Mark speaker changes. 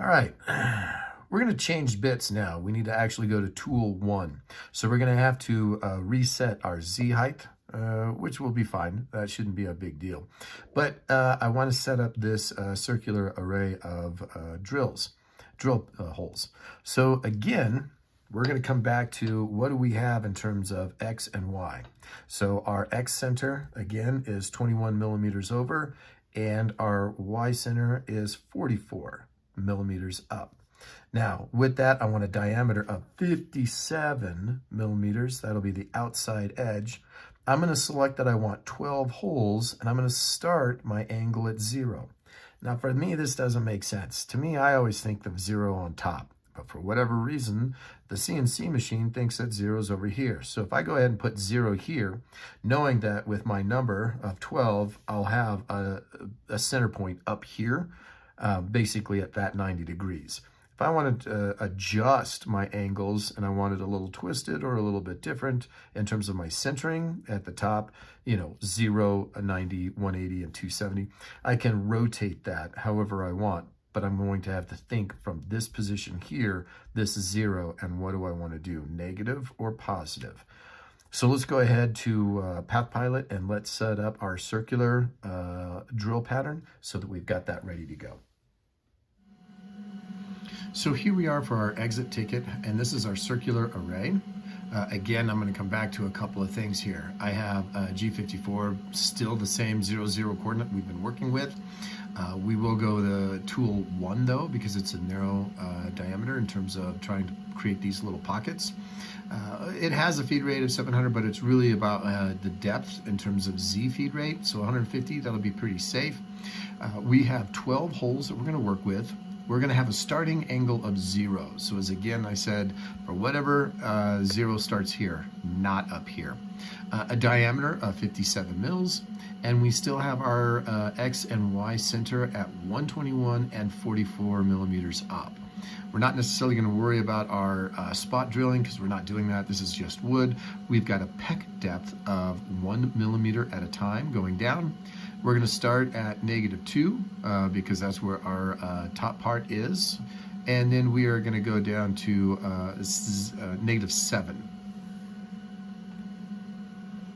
Speaker 1: All right, we're going to change bits now. We need to actually go to Tool 1. So we're going to have to reset our Z height, which will be fine. That shouldn't be a big deal. But I want to set up this circular array of drill holes. So again, we're going to come back to what do we have in terms of X and Y. So our X center, again, is 21 millimeters over, and our Y center is 44 millimeters up. Now, with that, I want a diameter of 57 millimeters. That'll be the outside edge. I'm going to select that I want 12 holes, and I'm going to start my angle at 0. Now, for me, this doesn't make sense. To me, I always think of 0 on top. But for whatever reason, the CNC machine thinks that 0 is over here. So if I go ahead and put 0 here, knowing that with my number of 12, I'll have a center point up here, basically at that 90 degrees. If I wanted to adjust my angles and I wanted a little twisted or a little bit different in terms of my centering at the top, 0, 90, 180, and 270, I can rotate that however I want. But I'm going to have to think from this position here, this is 0, and what do I want to do, negative or positive? So let's go ahead to PathPilot and let's set up our circular drill pattern so that we've got that ready to go. So here we are for our exit ticket, and this is our circular array. Again, I'm going to come back to a couple of things here. I have G54, still the same 0, 0 coordinate we've been working with. We will go to Tool 1 though, because it's a narrow diameter in terms of trying to create these little pockets. It has a feed rate of 700, but it's really about the depth in terms of Z feed rate. So 150, that'll be pretty safe. We have 12 holes that we're going to work with. We're going to have a starting angle of 0. So as again I said, for whatever 0 starts here, not up here. A diameter of 57 mils, and we still have our X and Y center at 121 and 44 millimeters up. We're not necessarily going to worry about our spot drilling because we're not doing that. This is just wood. We've got a peck depth of 1 millimeter at a time going down. We're going to start at -2 because that's where our top part is. And then we are going to go down to -7.